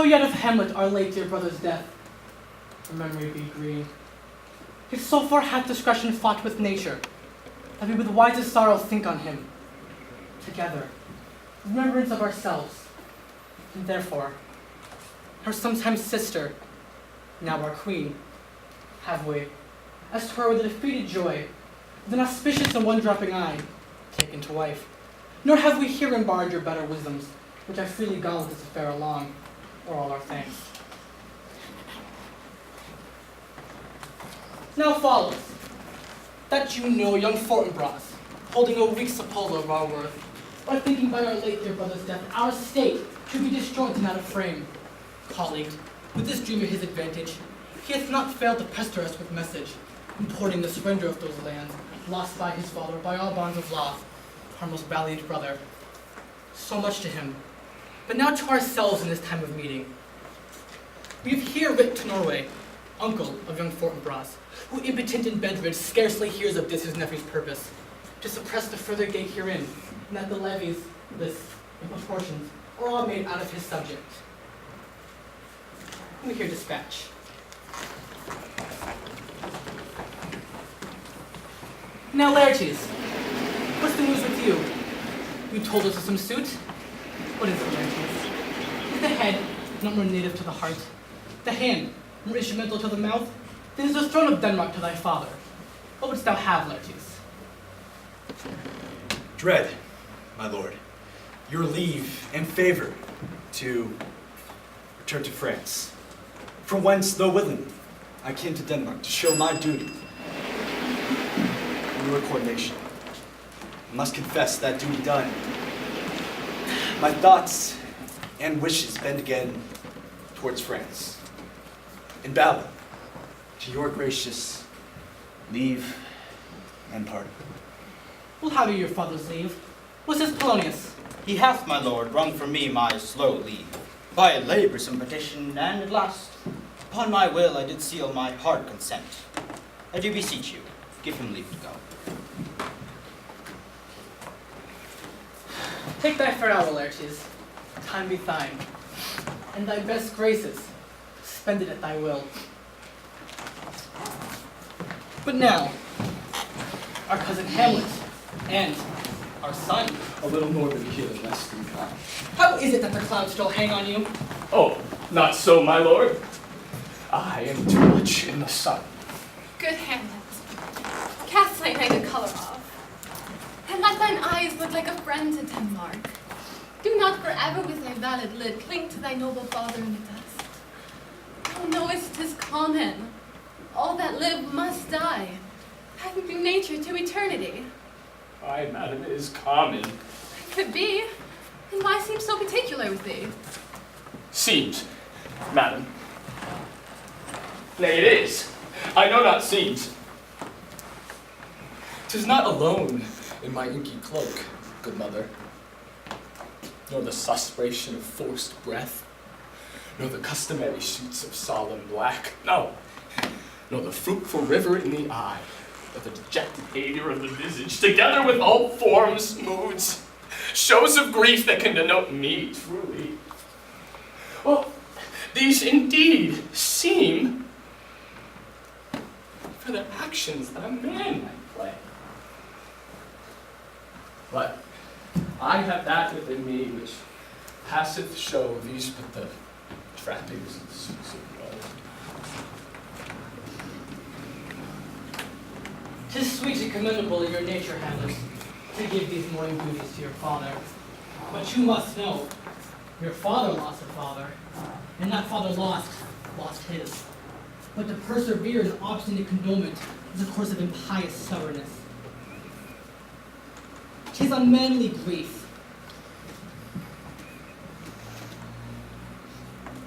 Though yet of Hamlet, our late dear brother's death, her memory be green. Yet so far hath discretion fought with nature, that we with wisest sorrow think on him, together, in remembrance of ourselves, and therefore, her sometimes sister, now our queen, have we, as 'twere with a defeated joy, with an auspicious and one-dropping eye, taken to wife. Nor have we here embarred your better wisdoms, which I freely gaunt this affair along, or all our thanks. Now follows, that you know young Fortinbras, holding a weak sepulchre of our worth, by thinking by our late dear brother's death, our state should be disjoined and out of frame. Colleagued, with this dream of his advantage, he hath not failed to pester us with message, importing the surrender of those lands, lost by his father, by all bonds of law, our most valiant brother. So much to him. But now to ourselves in this time of meeting. We have here writ to Norway, uncle of young Fortinbras, who impotent and bedrid scarcely hears of this his nephew's purpose, to suppress the further gate herein, and that the levies, lists, and proportions are all made out of his subject. We hear dispatch. Now, Laertes, what's the news with you? You told us of some suit? What is it, Laertes? Is the head not more native to the heart? The hand more instrumental to the mouth? Then is the throne of Denmark to thy father. What wouldst thou have, Laertes? Dread, my lord, your leave and favor to return to France, from whence, though willing, I came to Denmark to show my duty in your coronation. I must confess that duty done, my thoughts and wishes bend again towards France, in battle, to your gracious leave and pardon. Well, how do your father's leave? Was this Polonius? He hath, my lord, wrung from me my slow leave, by a laboursome petition, and at last, upon my will, I did seal my hard consent. I do beseech you, give him leave to go. Take thy farewell, Laertes. Time be thine, and thy best graces, spend it at thy will. But now, our cousin Hamlet, and our son. A little more than here, less than kind. How is it that the clouds still hang on you? Oh, not so, my lord. I am too much in the sun. Good Hamlet, cast thy naked color off, and let thine eyes look like a friend to Denmark. Do not forever with thy valid lid cling to thy noble father in the dust. Thou knowest 'tis common. All that live must die, having through nature to eternity. Aye, madam, it is common. Could be. And why seem so particular with thee? Seems, madam. Nay, it is. I know not seems. 'Tis not alone in my inky cloak, good mother, nor the suspiration of forced breath, nor the customary shoots of solemn black, no, nor the fruitful river in the eye, but the dejected behavior of the visage, together with all forms, moods, shows of grief that can denote me truly. Well, these indeed seem for the actions that a man might play. But I have that within me which passeth show these but the trappings and suits of blood. 'Tis sweet and commendable in your nature, Hamlet, to give these morning duties to your father. But you must know, your father lost a father, and that father lost his. But to persevere in obstinate condolement is a course of impious stubbornness. 'Tis unmanly grief.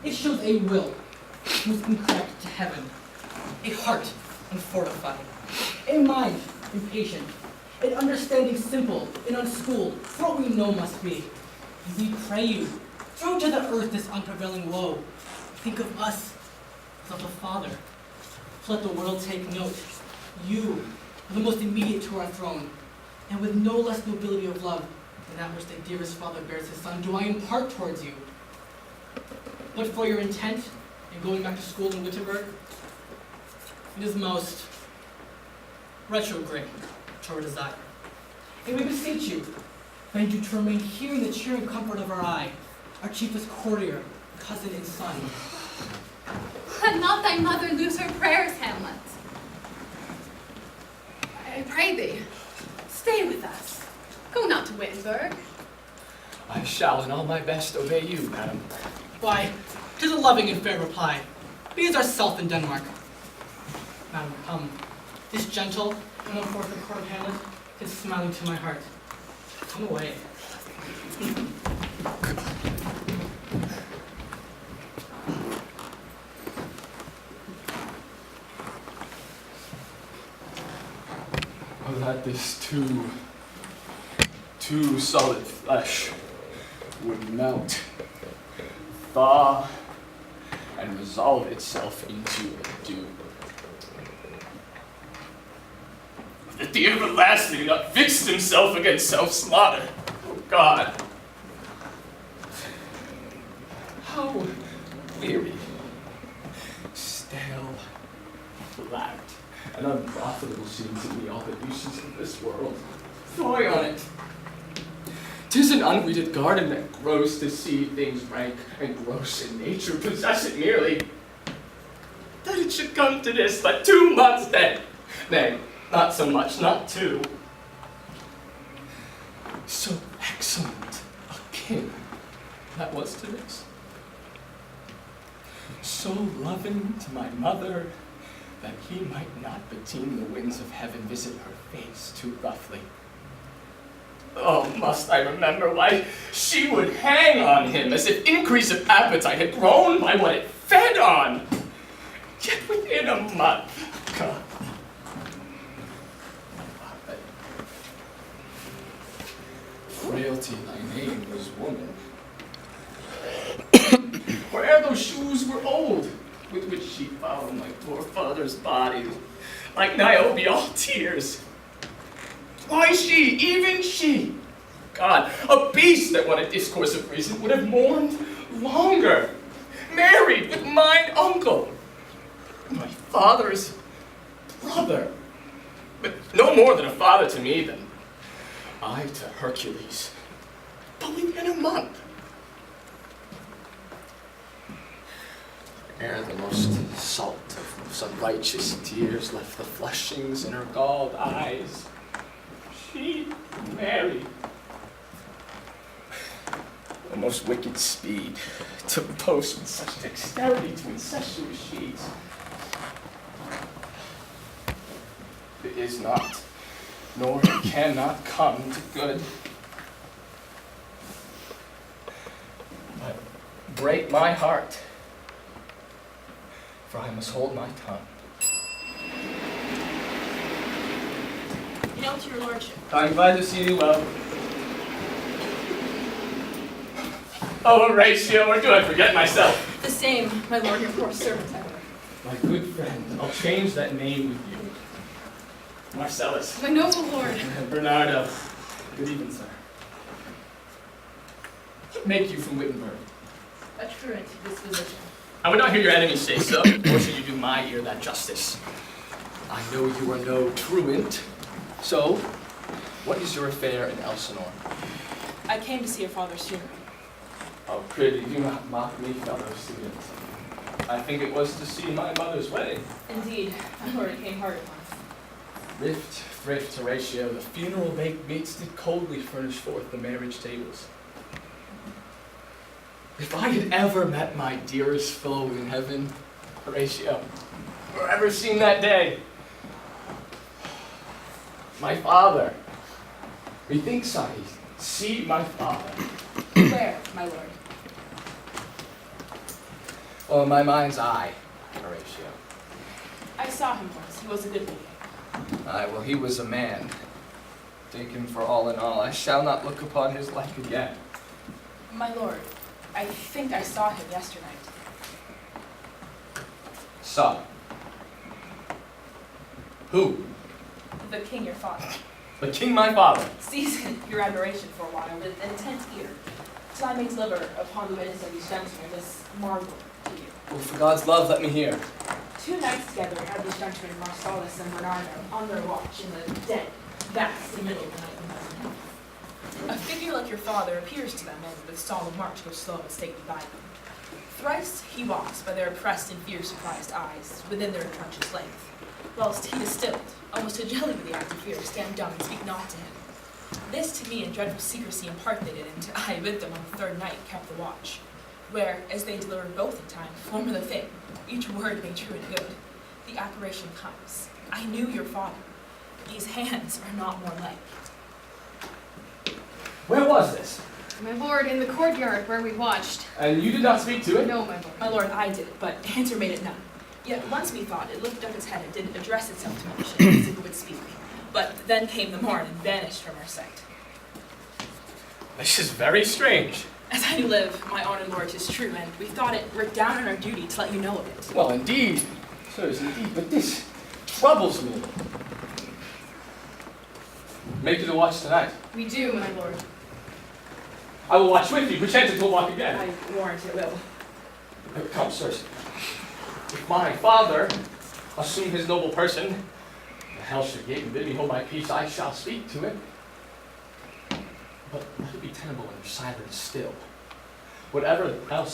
It shows a will most incorrect to heaven, a heart unfortified, a mind impatient, an understanding simple and unschooled, for what we know must be. And we pray you, throw to the earth this unprevailing woe. Think of us as of the Father. Let the world take note. You are the most immediate to our throne, and with no less nobility of love than that which the dearest father bears his son, do I impart towards you. But for your intent in going back to school in Wittenberg, it is most retrograde to our desire. And we beseech you, beg you to remain here in the cheer and comfort of our eye, our chiefest courtier, cousin and son. Let not thy mother lose her prayers, Hamlet. I pray thee, stay with us. Go not to Wittenberg. I shall in all my best obey you, madam. Why, 'tis a loving and fair reply. Be as ourself in Denmark. Madam, come. This gentle and unfortunate court of Hamlet is smiling to my heart. Come away. Oh, that this too solid flesh would melt, thaw, and resolve itself into a dew. That the everlasting not fixed himself against self-slaughter. Oh God. How weary, stale, flat, and unprofitable seem to me all the uses of this world. Throwing on it. 'Tis an unweeded garden that grows to see things rank and gross in nature, possess it merely. That it should come to this, but 2 months then. Nay, not so much, not 2. So excellent a king that was to this. So loving to my mother that he might not but deem the winds of heaven visit her face too roughly. Oh, must I remember why she would hang on him as if increase of appetite had grown by what it fed on. Yet within a month, God. Frailty thy name was woman. Where'er those shoes were old, with which she found my poor father's body, like Niobe all tears. Why she, even she, God, a beast that won a discourse of reason, would have mourned longer, married with mine uncle, my father's brother, but no more than a father to me than I to Hercules, but within a month. Ere the most salt of some righteous tears left the flushings in her galled eyes, she married. The most wicked speed to boast with such dexterity to incestuous sheets. It is not, nor it cannot come to good. But break my heart, for I must hold my tongue. Hail to your lordship. I'm glad to see you well. Oh, Horatio, or do I forget myself? The same, my lord, your poor servant. My good friend, I'll change that name with you. Marcellus. My noble lord. Bernardo. Good evening, sir. What make you from Wittenberg? A truant disposition. I would not hear your enemies say so, nor should you do my ear that justice. I know you are no truant, so what is your affair in Elsinore? I came to see your father's funeral. Oh, prithee, do not mock me, fellow student. I think it was to see my mother's wedding. Indeed, my lord, it came hard upon us. Rift, thrift, Horatio, the funeral baked meats did coldly furnish forth the marriage tables. If I had ever met my dearest foe in heaven, Horatio, or ever seen that day, my father, methinks I see my father. Where, my lord? Oh, in my mind's eye, Horatio. I saw him once. He was a good looking. Aye, well, he was a man. Take him for all in all. I shall not look upon his like again. My lord, I think I saw him yesternight. Saw. Who? The king, your father. The king, my father. Seasoned your adoration for a while with intent ear. till I may deliver upon the witness of these gentlemen this marvel to you. Oh, for God's love, let me hear. 2 nights together had these gentlemen Marcellus and Bernardo on their watch in the dead, vast middle of the night. A figure like your father appears to them, and with solemn march goes slow and stately by them. Thrice he walks by their oppressed and fear-surprised eyes, within their trenches' length, whilst he distilled, almost to jelly with the act of fear, stand dumb and speak not to him. This to me in dreadful secrecy impart they did, and I with them on the 3rd night kept the watch, where, as they delivered both in time, form of the thing, each word made true and good, the apparition comes. I knew your father. These hands are not more like. Where was this? My lord, in the courtyard where we watched. And you did not speak to it? No, my lord. My lord, I did, but answer made it none. Yet once methought it lifted up its head and did address itself to me, as if it would speak. But then came the morn and vanished from our sight. This is very strange. As I do live, my honored lord, 'tis true, and we thought it writ down on our duty to let you know of it. Well, indeed. Sirs, indeed, but this troubles me. Make it a watch tonight. We do, My lord, I will watch with you, perchance it will walk again. I warrant it will. Come, sirs. If my father assume his noble person, the hell should gate and bid me hold my peace, I shall speak to him. But let it be tenable and silent still. Whatever else